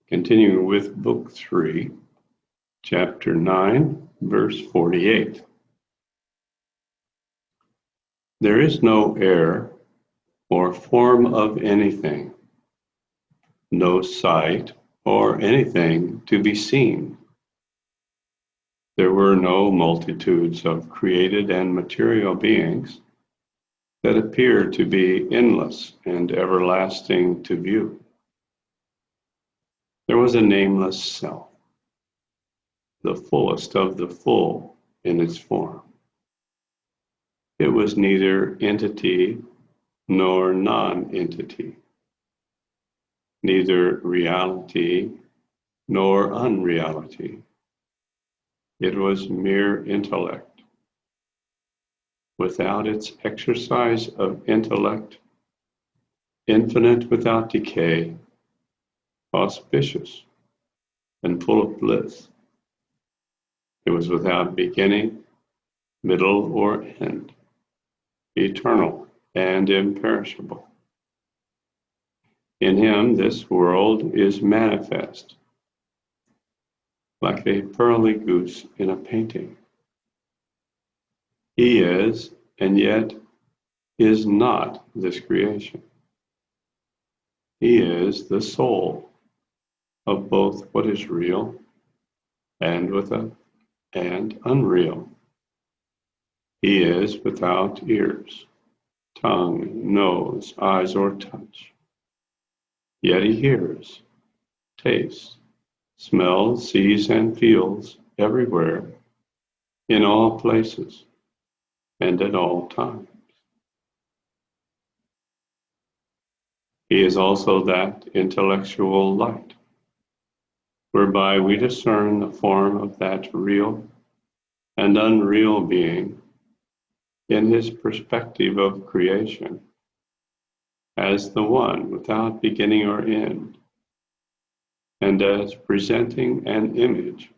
Continuing with Book 3, Chapter 9, verse 48. There is no air or form of anything, no sight or anything to be seen. There were no multitudes of created and material beings that appear to be endless and everlasting to view. There was a nameless self, the fullest of the full in its form. It was neither entity nor non-entity, neither reality nor unreality. It was mere intellect. Without its exercise of intellect, infinite without decay, auspicious and full of bliss. It was without beginning, middle, or end, eternal and imperishable. In him, this world is manifest, like a pearly goose in a painting. He is, and yet is not this creation. He is the soul of both what is real and unreal. He is without ears, tongue, nose, eyes, or touch. Yet he hears, tastes, smells, sees, and feels everywhere, in all places, and at all times. He is also that intellectual light, whereby we discern the form of that real and unreal being in his perspective of creation as the one without beginning or end, and as presenting an image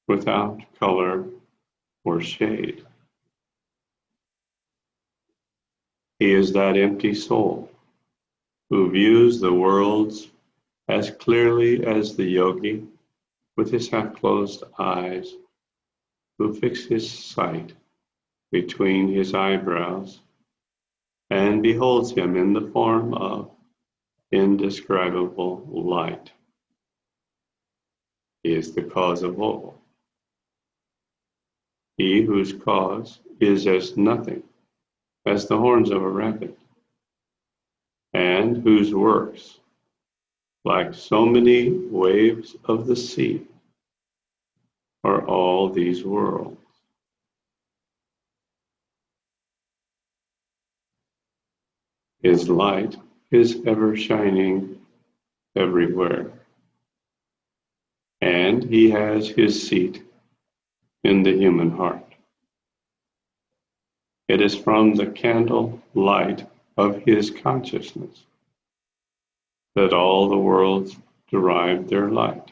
without color or shade. He is that empty soul who views the worlds as clearly as the yogi with his half-closed eyes, who fixes his sight between his eyebrows and beholds him in the form of indescribable light. He is the cause of all. He whose cause is as nothing as the horns of a rabbit, and whose works, like so many waves of the sea, are all these worlds. His light is ever shining everywhere, and he has his seat in the human heart. It is from the candle light of his consciousness that all the worlds derive their light.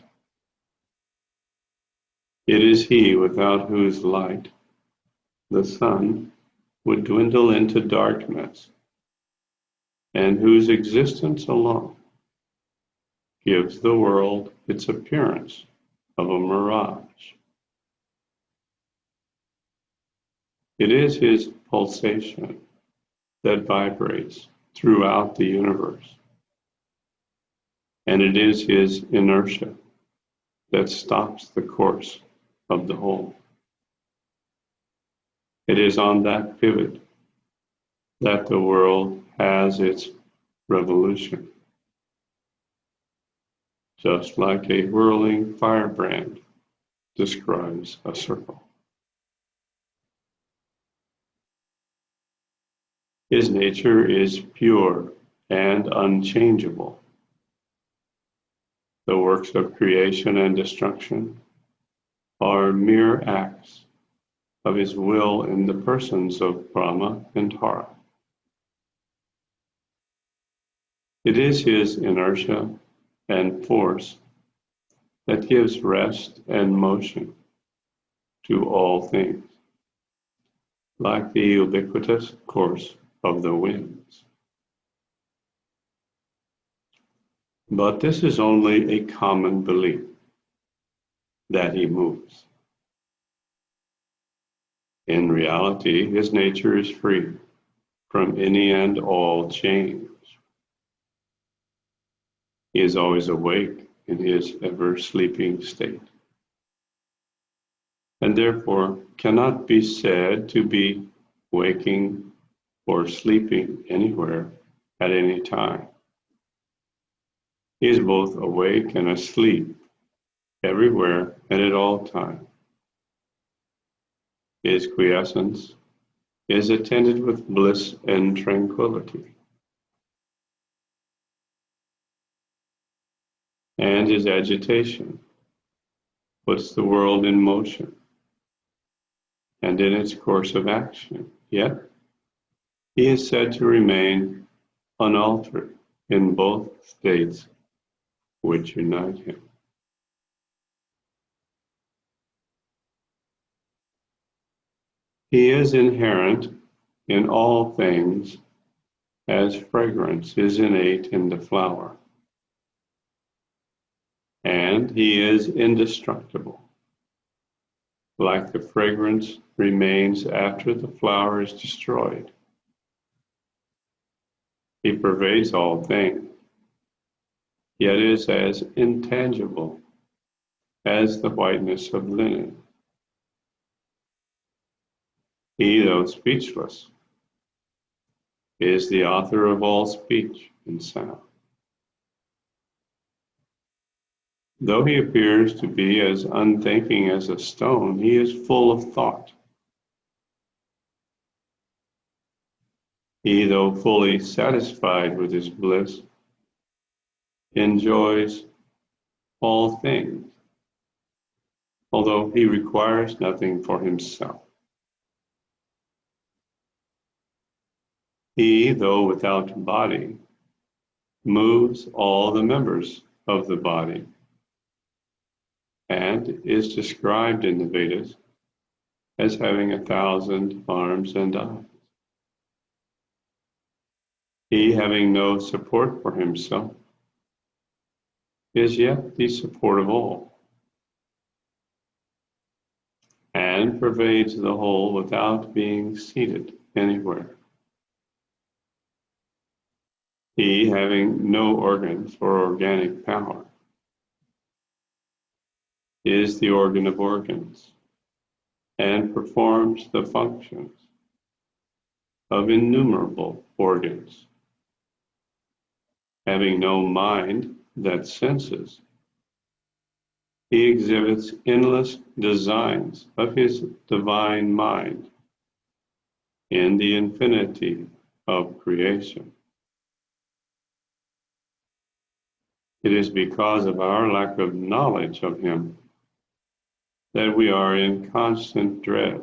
It is he without whose light the sun would dwindle into darkness, and whose existence alone gives the world its appearance of a mirage. It is his pulsation that vibrates throughout the universe, and it is his inertia that stops the course of the whole. It is on that pivot that the world has its revolution, just like a whirling firebrand describes a circle. His nature is pure and unchangeable. The works of creation and destruction are mere acts of his will in the persons of Brahma and Tara. It is his inertia and force that gives rest and motion to all things, like the ubiquitous course of the winds. But this is only a common belief that he moves. In reality, his nature is free from any and all change. He is always awake in his ever-sleeping state, and therefore cannot be said to be waking or sleeping anywhere at any time. He is both awake and asleep everywhere and at all times. His quiescence is attended with bliss and tranquility, and his agitation puts the world in motion and in its course of action. Yet, he is said to remain unaltered in both states which unite him. He is inherent in all things as fragrance is innate in the flower, and he is indestructible. Like the fragrance remains after the flower is destroyed. He pervades all things, yet is as intangible as the whiteness of linen. He, though speechless, is the author of all speech and sound. Though he appears to be as unthinking as a stone, he is full of thought. He, though fully satisfied with his bliss, enjoys all things, although he requires nothing for himself. He, though without body, moves all the members of the body, and is described in the Vedas as having 1,000 arms and eyes. He, having no support for himself, is yet the support of all, and pervades the whole without being seated anywhere. He, having no organs or organic power, is the organ of organs, and performs the functions of innumerable organs. Having no mind that senses, he exhibits endless designs of his divine mind in the infinity of creation. It is because of our lack of knowledge of him that we are in constant dread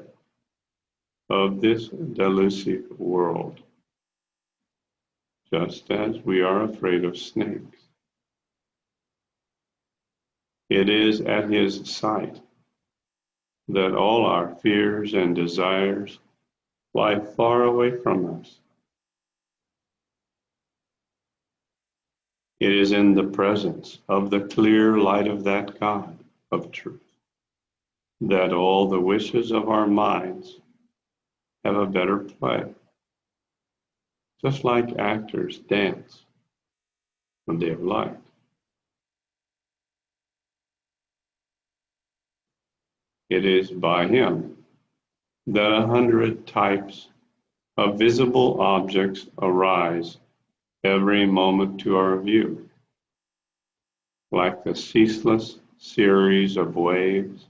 of this delusive world, just as we are afraid of snakes. It is at his sight that all our fears and desires lie far away from us. It is in the presence of the clear light of that God of truth that all the wishes of our minds have a better play, just like actors dance when they have light. It is by him that 100 types of visible objects arise every moment to our view, like the ceaseless series of waves,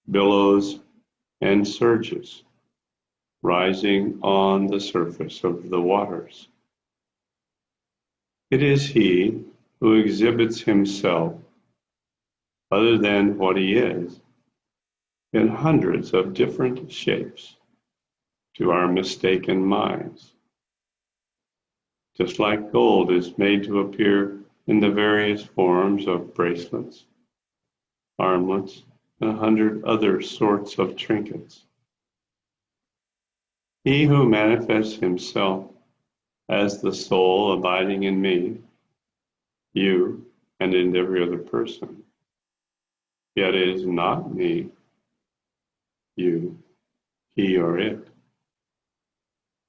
billows, and surges rising on the surface of the waters. It is he who exhibits himself other than what he is in hundreds of different shapes to our mistaken minds. Just like gold is made to appear in the various forms of bracelets, armlets, and 100 other sorts of trinkets. He who manifests himself as the soul abiding in me you, and in every other person. Yet it is not me, you, he or it.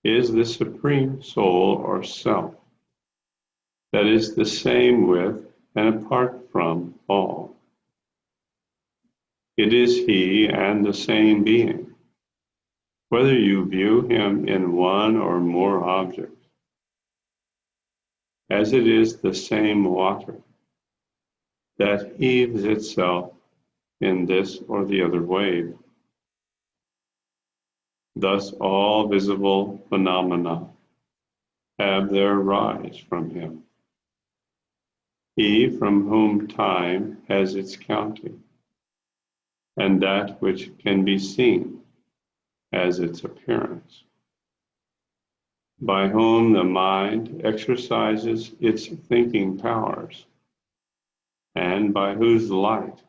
It is the Supreme Soul or Self that is the same with and apart from all. It is he and the same being, whether you view him in one or more objects, as it is the same water that heaves itself in this or the other wave. Thus all visible phenomena have their rise from him. He from whom time has its counting, and that which can be seen as its appearance, by whom the mind exercises its thinking powers, and by whose light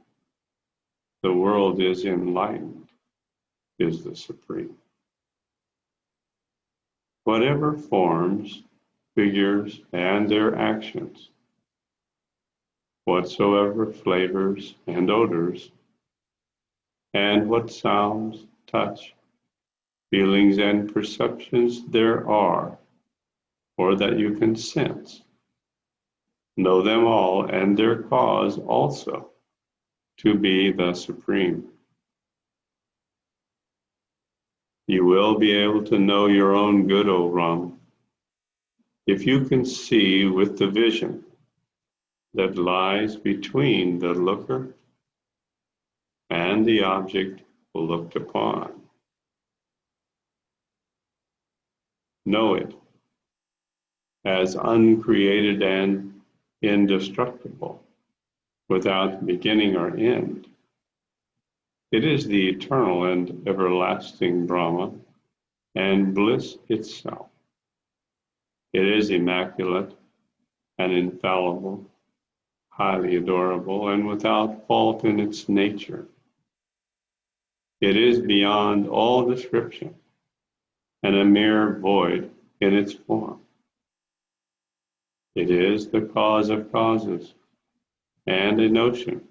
the world is enlightened, is the Supreme. Whatever forms, figures, and their actions, whatsoever flavors and odors, and what sounds, touch, feelings, and perceptions there are, or that you can sense, know them all and their cause also to be the Supreme. You will be able to know your own good, O Ram, if you can see with the vision that lies between the looker and the object looked upon. Know it as uncreated and indestructible, without beginning or end. It is the eternal and everlasting Brahman and bliss itself. It is immaculate and infallible, highly adorable, and without fault in its nature. It is beyond all description and a mere void in its form. It is the cause of causes and a notion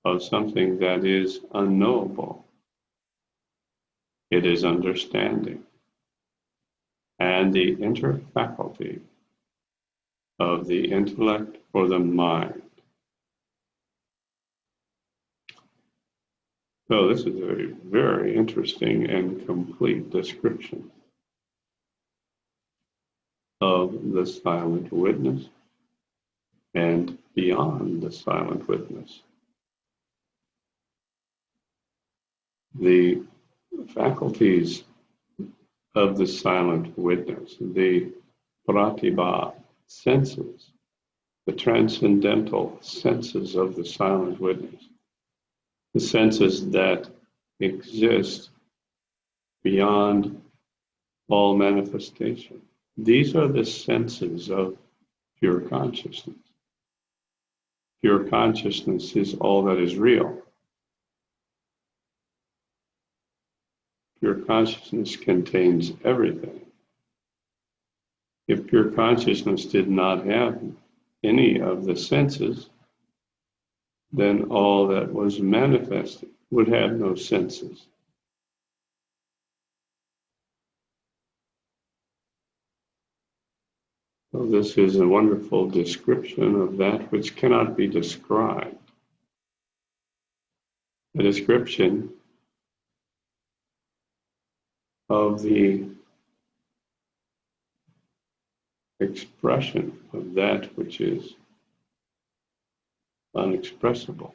of something that is unknowable. It is understanding and the interfaculty of the intellect or the mind. So this is a very interesting and complete description of the silent witness and beyond the silent witness. The faculties of the silent witness, the pratibha senses, the transcendental senses of the silent witness, the senses that exist beyond all manifestation. These are the senses of pure consciousness. Pure consciousness is all that is real. Pure consciousness contains everything. If pure consciousness did not have any of the senses, then all that was manifested would have no senses. So this is a wonderful description of that which cannot be described. A description of the expression of that which is unexpressible.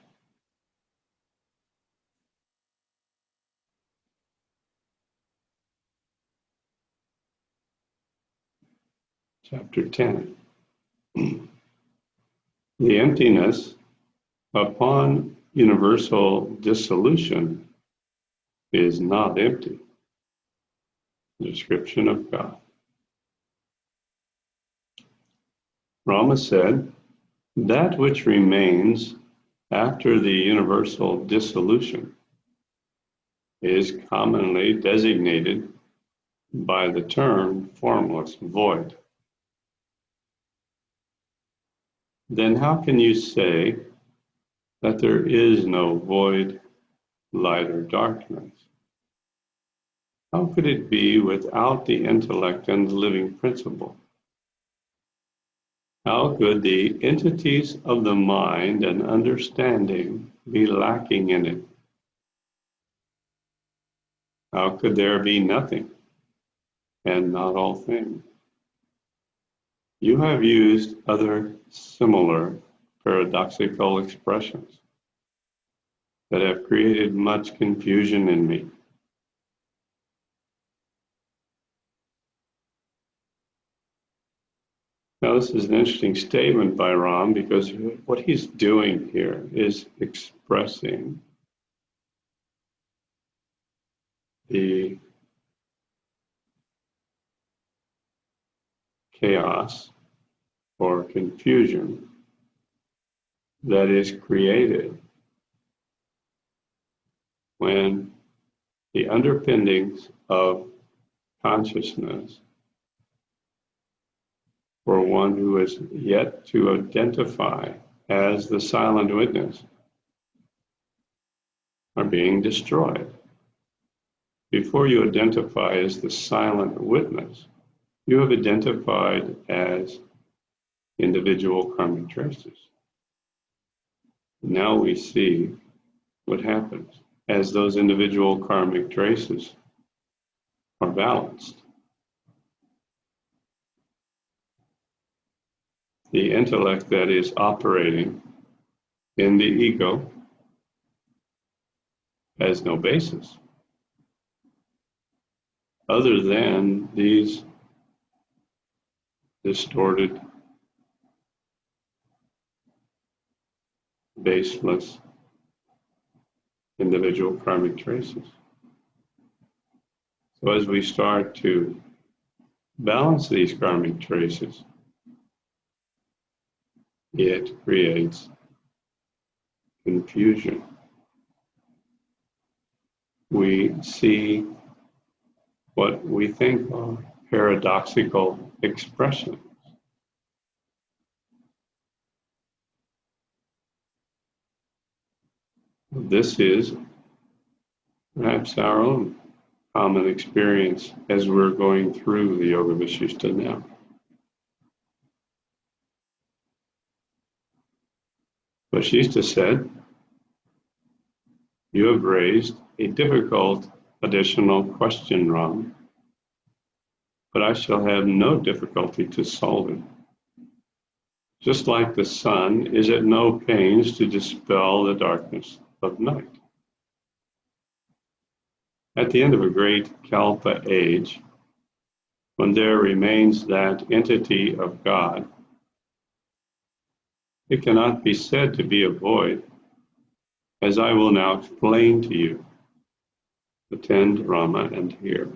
Chapter 10. The emptiness upon universal dissolution is not empty. Description of God. Rama said, that which remains after the universal dissolution is commonly designated by the term formless void. then how can you say that there is no void, light, or darkness? How could it be without the intellect and the living principle? How could the entities of the mind and understanding be lacking in it? How could there be nothing and not all things? You have used other similar paradoxical expressions that have created much confusion in me. Now, this is an interesting statement by Ram, because what he's doing here is expressing the chaos or confusion that is created when the underpinnings of consciousness for one who is yet to identify as the silent witness are being destroyed. Before you identify as the silent witness, you have identified as individual karmic traces. Now we see what happens as those individual karmic traces are balanced. The intellect that is operating in the ego has no basis other than these distorted, baseless individual karmic traces. So as we start to balance these karmic traces, it creates confusion. We see what we think are paradoxical expressions. This is perhaps our own common experience as we're going through the Yoga Vasishtha now. Vasishtha said, "You have raised a difficult additional question, Ram, but I shall have no difficulty to solve it. Just like the sun is at no pains to dispel the darkness of night. At the end of a great Kalpa age, when there remains that entity of God, it cannot be said to be a void, as I will now explain to you. Attend, Rama, and hear.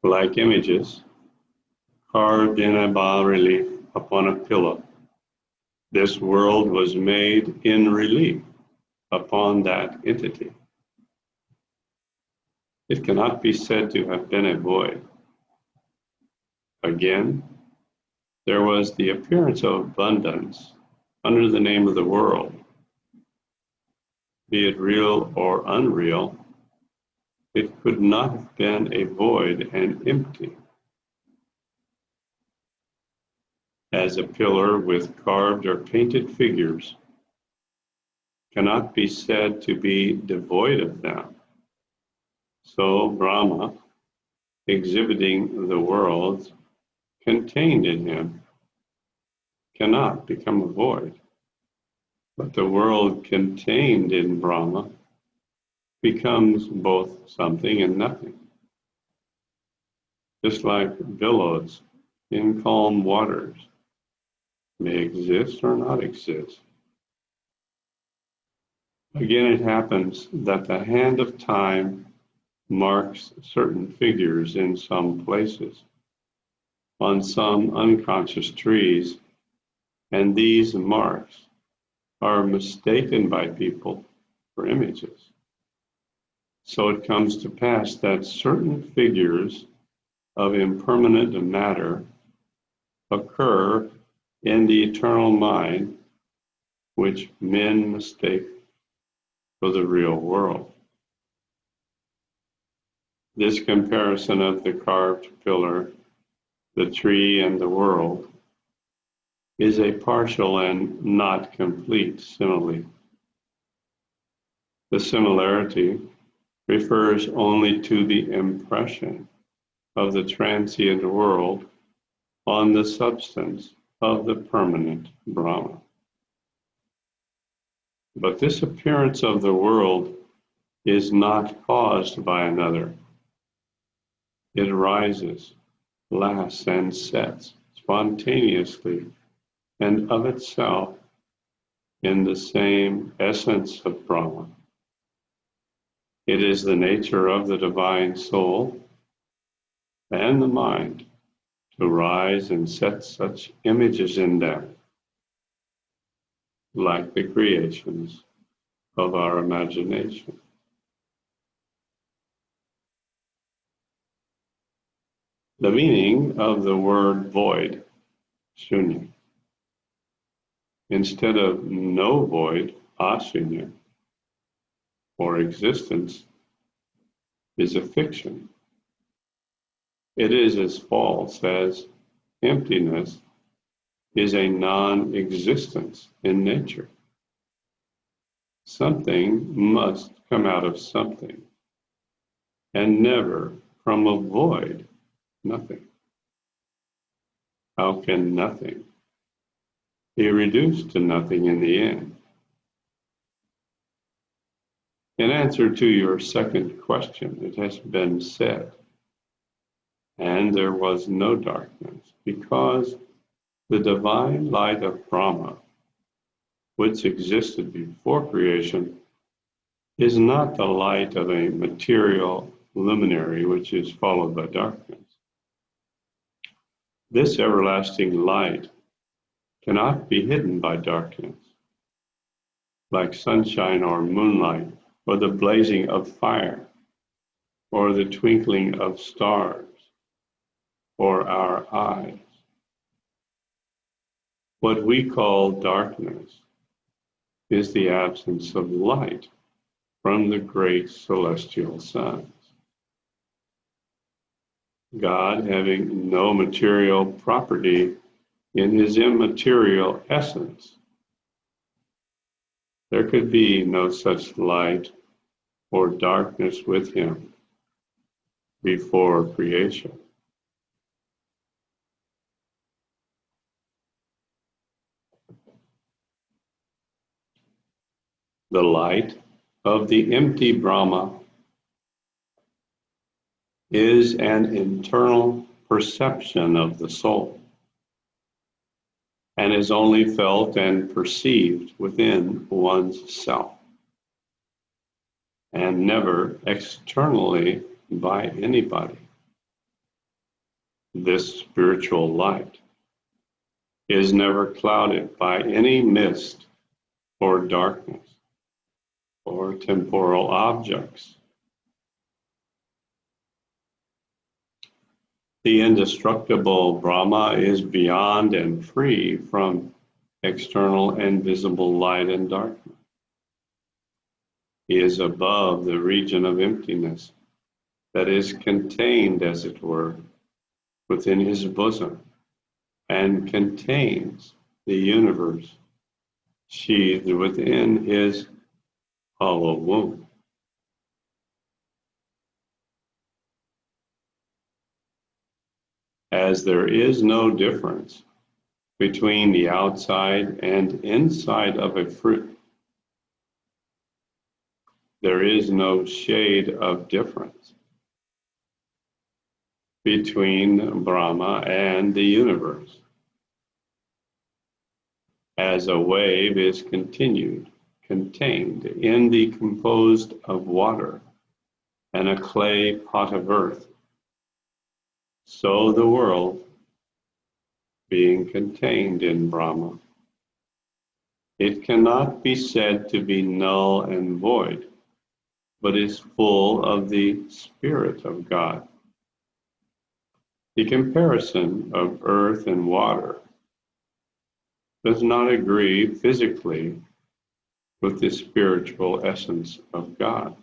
Like images carved in a bas-relief upon a pillow, this world was made in relief upon that entity. It cannot be said to have been a void. Again, there was the appearance of abundance under the name of the world. Be it real or unreal, it could not have been a void and empty. As a pillar with carved or painted figures cannot be said to be devoid of them, so Brahma, exhibiting the worlds contained in him, cannot become a void. But the world contained in Brahma becomes both something and nothing. Just like billows in calm waters may exist or not exist. Again, it happens that the hand of time marks certain figures in some places, on some unconscious trees, and these marks are mistaken by people for images. So it comes to pass that certain figures of impermanent matter occur in the eternal mind, which men mistake for the real world. This comparison of the carved pillar, the tree, and the world is a partial and not complete simile. The similarity refers only to the impression of the transient world on the substance of the permanent Brahman. But this appearance of the world is not caused by another. It arises, lasts, and sets spontaneously and of itself in the same essence of Brahman. It is the nature of the divine soul and the mind to rise and set such images in them, like the creations of our imagination. The meaning of the word void, shunya, instead of no void, ashunya, or existence, is a fiction. It is as false as emptiness is a non-existence in nature. Something must come out of something, and never from a void, nothing. How can nothing be reduced to nothing in the end? In answer to your second question, it has been said, and there was no darkness, because the divine light of Brahma, which existed before creation, is not the light of a material luminary which is followed by darkness. This everlasting light cannot be hidden by darkness, like sunshine or moonlight, or the blazing of fire, or the twinkling of stars, or our eyes. What we call darkness is the absence of light from the great celestial suns. God, having no material property in his immaterial essence, there could be no such light or darkness with him before creation. The light of the empty Brahma is an internal perception of the soul, and is only felt and perceived within one's self, and never externally by anybody. This spiritual light is never clouded by any mist or darkness or temporal objects. The indestructible Brahma is beyond and free from external and visible light and darkness. He is above the region of emptiness that is contained, as it were, within his bosom, and contains the universe sheathed within his hollow womb. As there is no difference between the outside and inside of a fruit, there is no shade of difference between Brahma and the universe. As a wave is contained in the composed of water and a clay pot of earth, so the world, being contained in Brahma, it cannot be said to be null and void, but is full of the Spirit of God. The comparison of earth and water does not agree physically with the spiritual essence of God,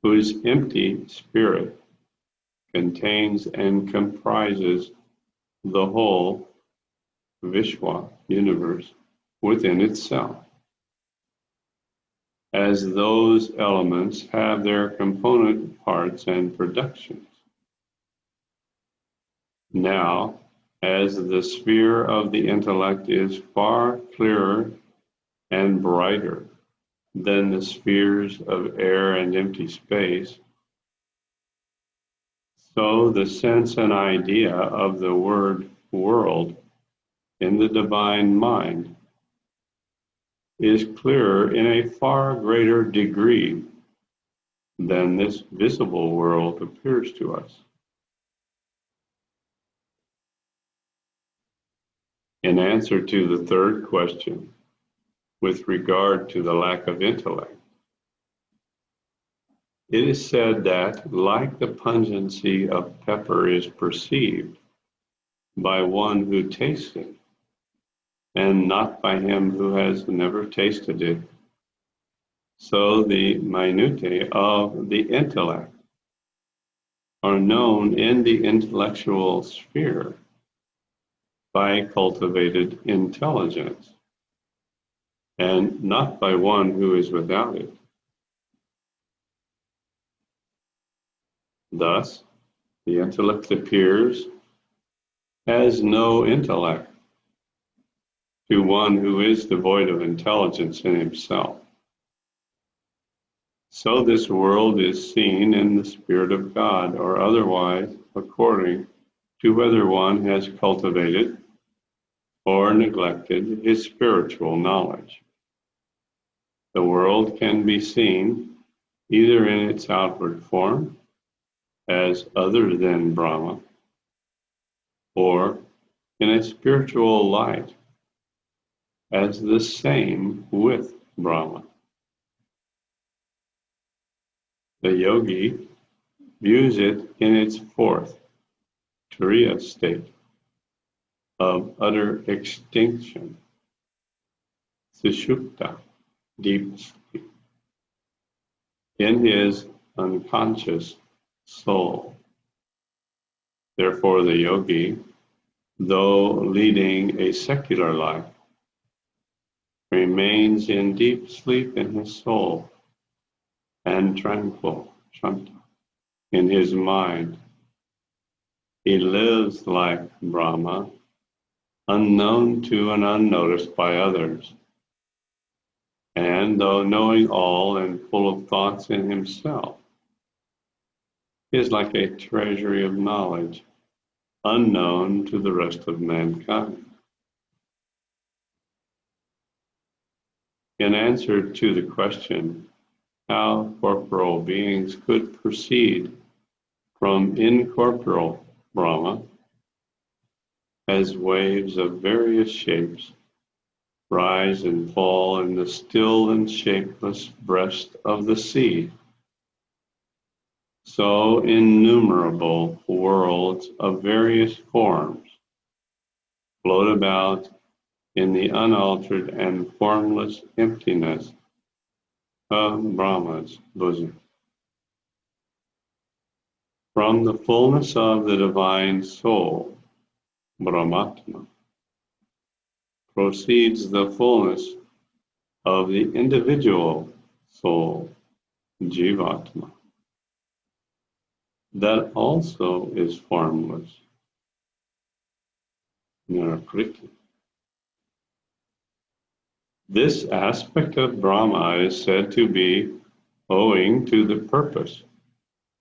whose empty spirit contains and comprises the whole Vishwa universe within itself, as those elements have their component parts and productions. Now, as the sphere of the intellect is far clearer and brighter than the spheres of air and empty space, so the sense and idea of the word world in the divine mind is clearer in a far greater degree than this visible world appears to us. In answer to the third question, with regard to the lack of intellect, it is said that, like the pungency of pepper is perceived by one who tastes it, and not by him who has never tasted it, so the minutiae of the intellect are known in the intellectual sphere by cultivated intelligence, and not by one who is without it. Thus, the intellect appears as no intellect to one who is devoid of intelligence in himself. So this world is seen in the Spirit of God, or otherwise according to whether one has cultivated or neglected his spiritual knowledge. The world can be seen either in its outward form, as other than Brahma, or in a spiritual light, as the same with Brahma. The yogi views it in its fourth, Turiya state of utter extinction, Sushupta, deep sleep, in his unconscious soul. Therefore, the yogi, though leading a secular life, remains in deep sleep in his soul and tranquil, shanta, in his mind. He lives like Brahma, unknown to and unnoticed by others, and though knowing all and full of thoughts in himself, is like a treasury of knowledge, unknown to the rest of mankind. In answer to the question how corporal beings could proceed from incorporeal Brahma, as waves of various shapes rise and fall in the still and shapeless breast of the sea, so innumerable worlds of various forms float about in the unaltered and formless emptiness of Brahma's bosom. From the fullness of the divine soul, Brahmatma, proceeds the fullness of the individual soul, Jivatma, that also is formless, Nirakriti. This aspect of Brahma is said to be owing to the purpose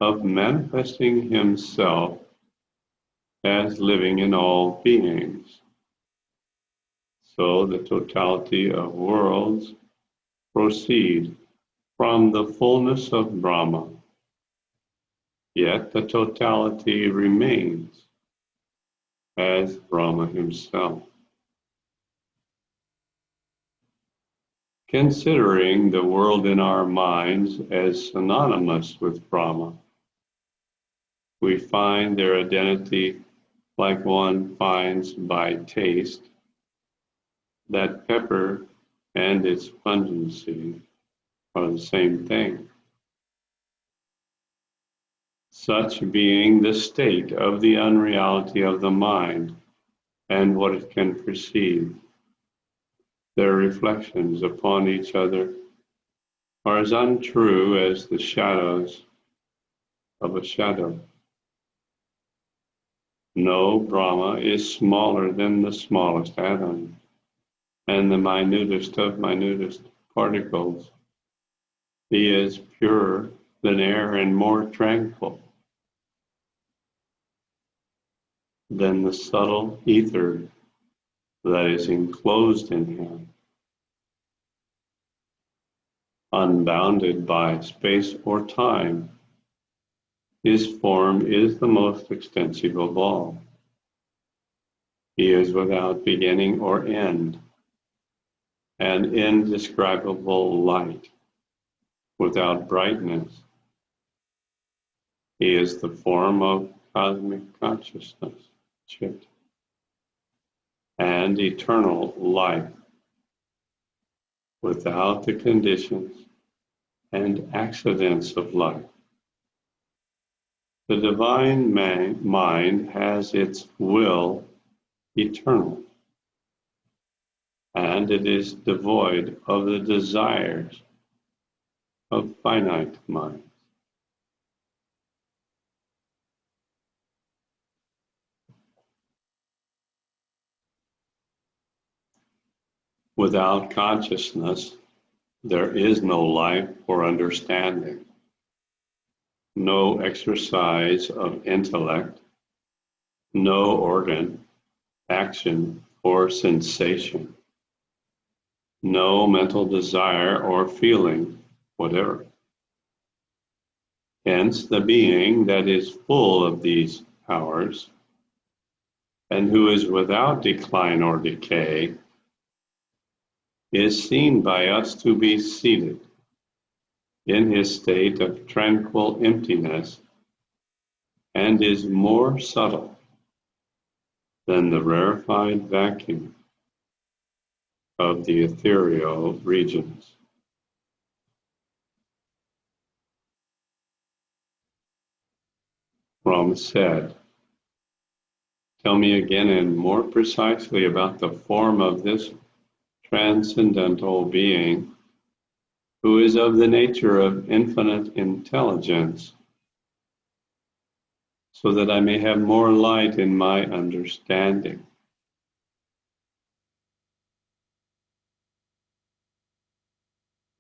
of manifesting himself as living in all beings. So the totality of worlds proceed from the fullness of Brahma, yet the totality remains as Brahma himself. considering the world in our minds as synonymous with Brahma. We find their identity like one finds by taste that pepper and its pungency are the same thing. Such being the state of the unreality of the mind and what it can perceive, their reflections upon each other are as untrue as the shadows of a shadow. No, Brahma is smaller than the smallest atom and the minutest of minutest particles. He is purer than air and more tranquil than the subtle ether that is enclosed in him. Unbounded by space or time, his form is the most extensive of all. He is without beginning or end, an indescribable light, without brightness. He is the form of cosmic consciousness, Chit, and eternal life, without the conditions and accidents of life. The divine mind has its will eternal, and it is devoid of the desires of finite minds. Without consciousness, there is no life or understanding, no exercise of intellect, no organ, action, or sensation, no mental desire or feeling whatever. Hence, the being that is full of these powers and who is without decline or decay is seen by us to be seated in his state of tranquil emptiness and is more subtle than the rarefied vacuum of the ethereal regions. Brahma said, "Tell me again and more precisely about the form of this transcendental being who is of the nature of infinite intelligence, so that I may have more light in my understanding."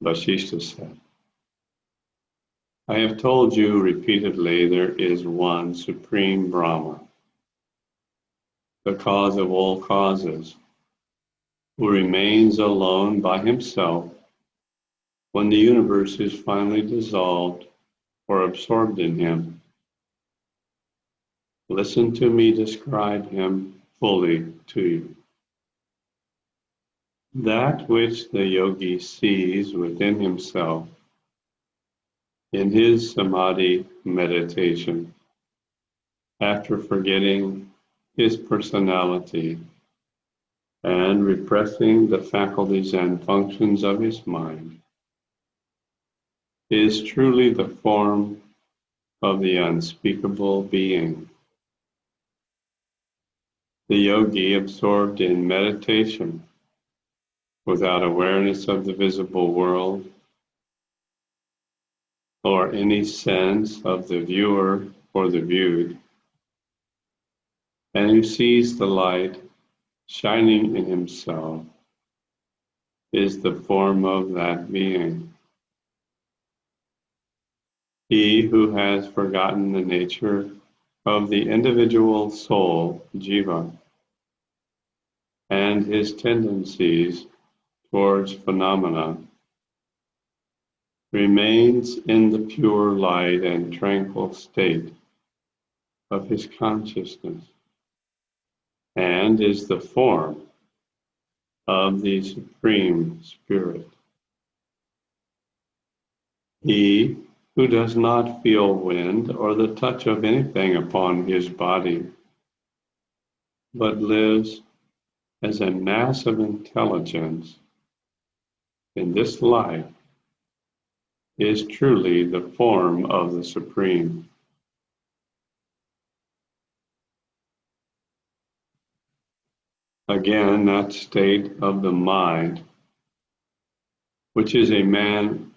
Vasishtha said, "I have told you repeatedly there is one supreme Brahma, the cause of all causes, who remains alone by himself when the universe is finally dissolved or absorbed in him. Listen to me describe him fully to you. That which the yogi sees within himself in his samadhi meditation, after forgetting his personality and repressing the faculties and functions of his mind, is truly the form of the unspeakable being. The yogi absorbed in meditation, without awareness of the visible world or any sense of the viewer or the viewed, and who sees the light shining in himself, is the form of that being. He who has forgotten the nature of the individual soul, jiva, and his tendencies towards phenomena, remains in the pure light and tranquil state of his consciousness, and is the form of the Supreme Spirit. He who does not feel wind or the touch of anything upon his body, but lives as a mass of intelligence in this life, is truly the form of the Supreme. Again, that state of the mind, which a man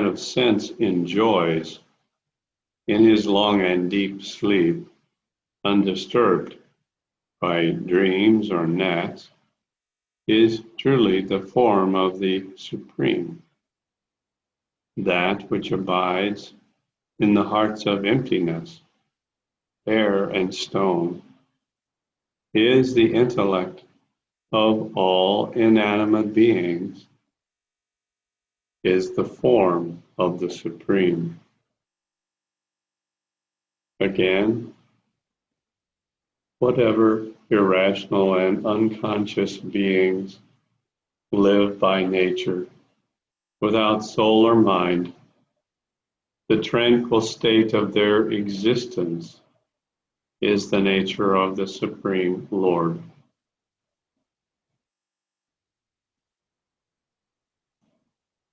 of sense enjoys in his long and deep sleep, undisturbed by dreams or gnats, is truly the form of the Supreme. That which abides in the hearts of emptiness, air and stone, is the intellect of all inanimate beings, is the form of the Supreme. Again, whatever irrational and unconscious beings live by nature, without soul or mind, the tranquil state of their existence is the nature of the Supreme Lord.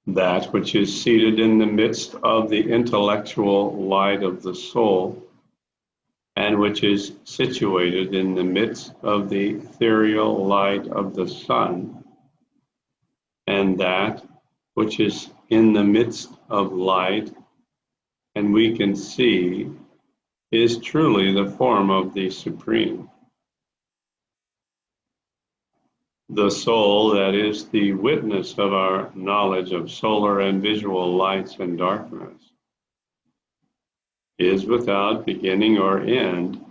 That which is seated in the midst of the intellectual light of the soul, and which is situated in the midst of the ethereal light of the sun, and that which is in the midst of light, and we can see, is truly the form of the Supreme. The soul, that is the witness of our knowledge of solar and visual lights and darkness, is without beginning or end,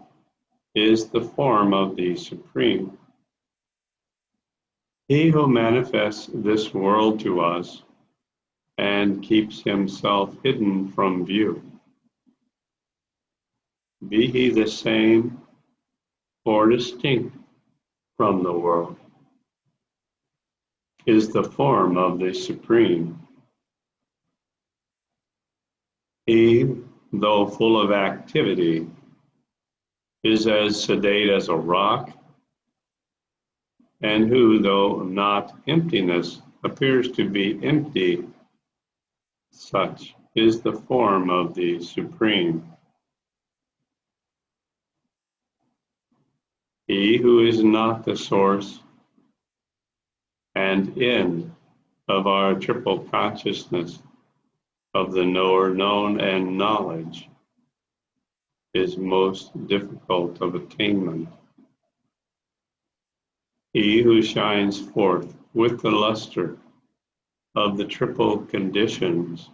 is the form of the Supreme. He who manifests this world to us and keeps himself hidden from view, be he the same or distinct from the world, is the form of the Supreme. He, though full of activity, is as sedate as a rock, and who, though not emptiness, appears to be empty, such is the form of the Supreme. He who is not the source and end of our triple consciousness of the knower, known, and knowledge is most difficult of attainment. He who shines forth with the luster of the triple conditions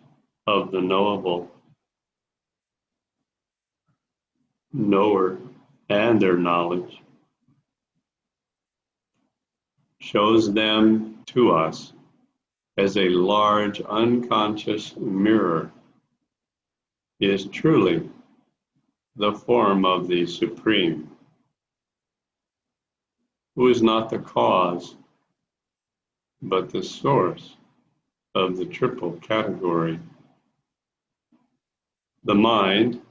of the knowable, knower, and their knowledge, shows them to us as a large unconscious mirror, is truly the form of the Supreme, who is not the cause, but the source of the triple category. The mind,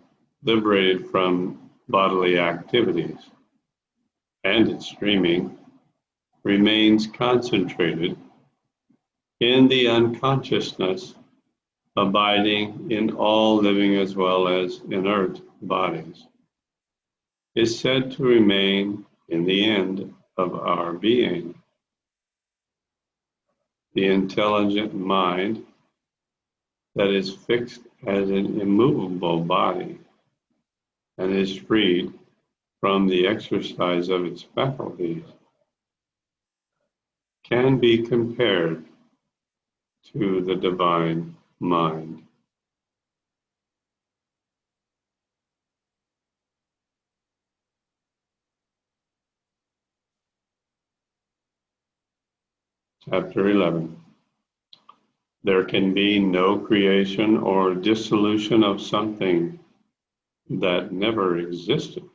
liberated from bodily activities and its streaming, remains concentrated in the unconsciousness abiding in all living as well as inert bodies, is said to remain in the end of our being. The intelligent mind that is fixed as an immovable body and is freed from the exercise of its faculties can be compared to the divine mind. Chapter 11. There can be no creation or dissolution of something that never existed.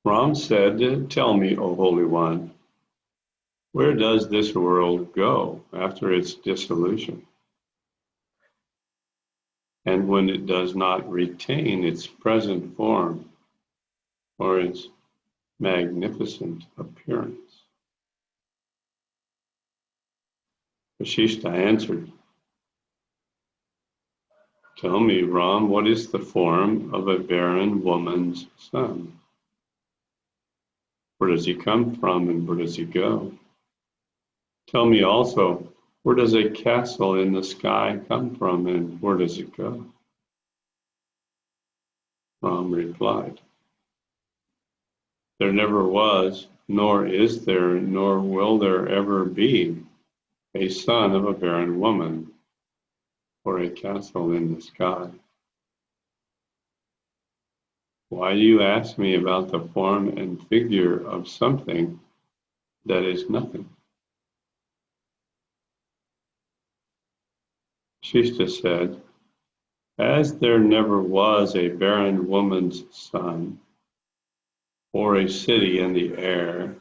Ram said, "Tell me, O Holy One, Where does this world go after its dissolution? And when it does not retain its present form or its magnificent appearance? Vashishta answered, "Tell me, Ram, what is the form of a barren woman's son? Where does he come from and where does he go? Tell me also, where does a castle in the sky come from and where does it go?" Ram replied, "There never was, nor is there, nor will there ever be a son of a barren woman or a castle in the sky. Why do you ask me about the form and figure of something that is nothing?" Shishta said, "As there never was a barren woman's son, or a city in the air,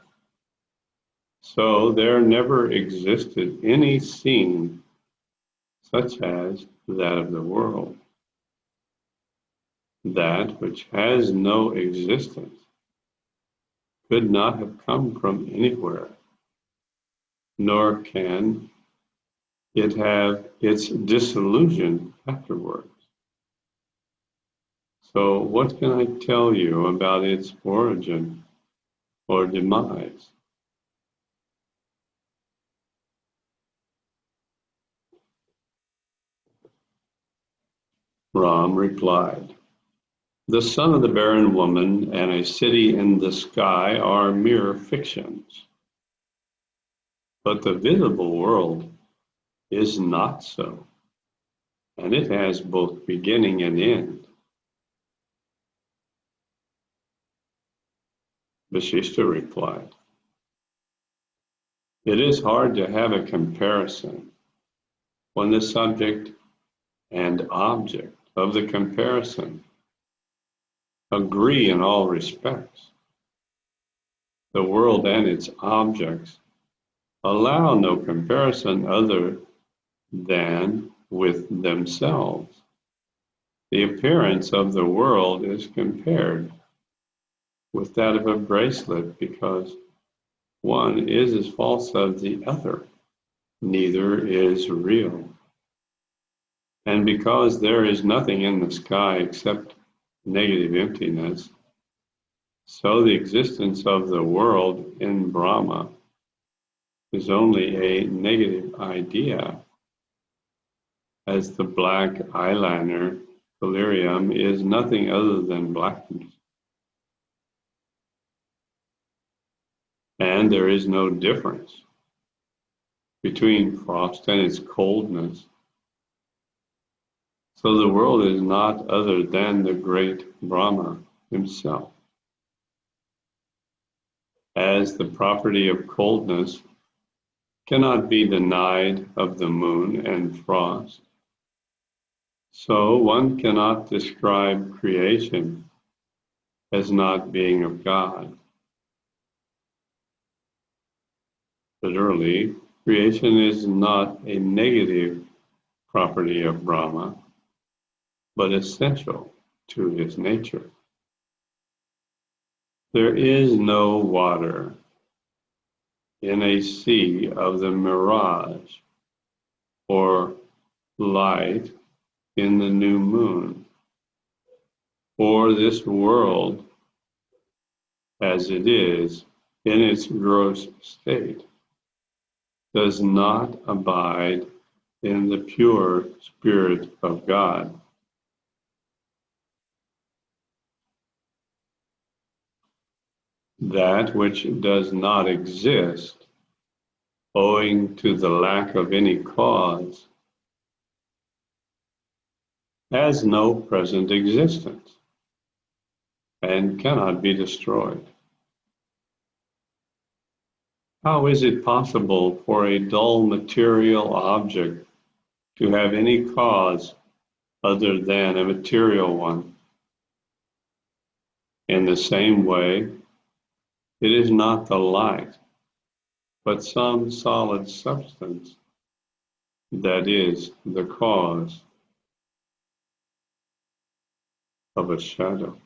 so there never existed any scene such as that of the world. That which has no existence could not have come from anywhere, nor can it have its dissolution afterwards. So what can I tell you about its origin or demise?" Ram replied, "The son of the barren woman and a city in the sky are mere fictions. But the visible world is not so, and it has both beginning and end." Vashishta replied, "It is hard to have a comparison when the subject and object of the comparison agree in all respects. The world and its objects allow no comparison other than with themselves. The appearance of the world is compared with that of a bracelet because one is as false as the other, neither is real. And because there is nothing in the sky except negative emptiness, so the existence of the world in Brahma is only a negative idea, as the black eyeliner delirium is nothing other than blackness. And there is no difference between frost and its coldness. So the world is not other than the great Brahma himself. As the property of coldness cannot be denied of the moon and frost, so one cannot describe creation as not being of God. Literally, creation is not a negative property of Brahma, but essential to his nature. There is no water in a sea of the mirage, or light in the new moon, or this world as it is in its gross state does not abide in the pure Spirit of God. That which does not exist, owing to the lack of any cause, has no present existence and cannot be destroyed. How is it possible for a dull material object to have any cause other than a material one? In the same way, it is not the light but some solid substance that is the cause of a shadow.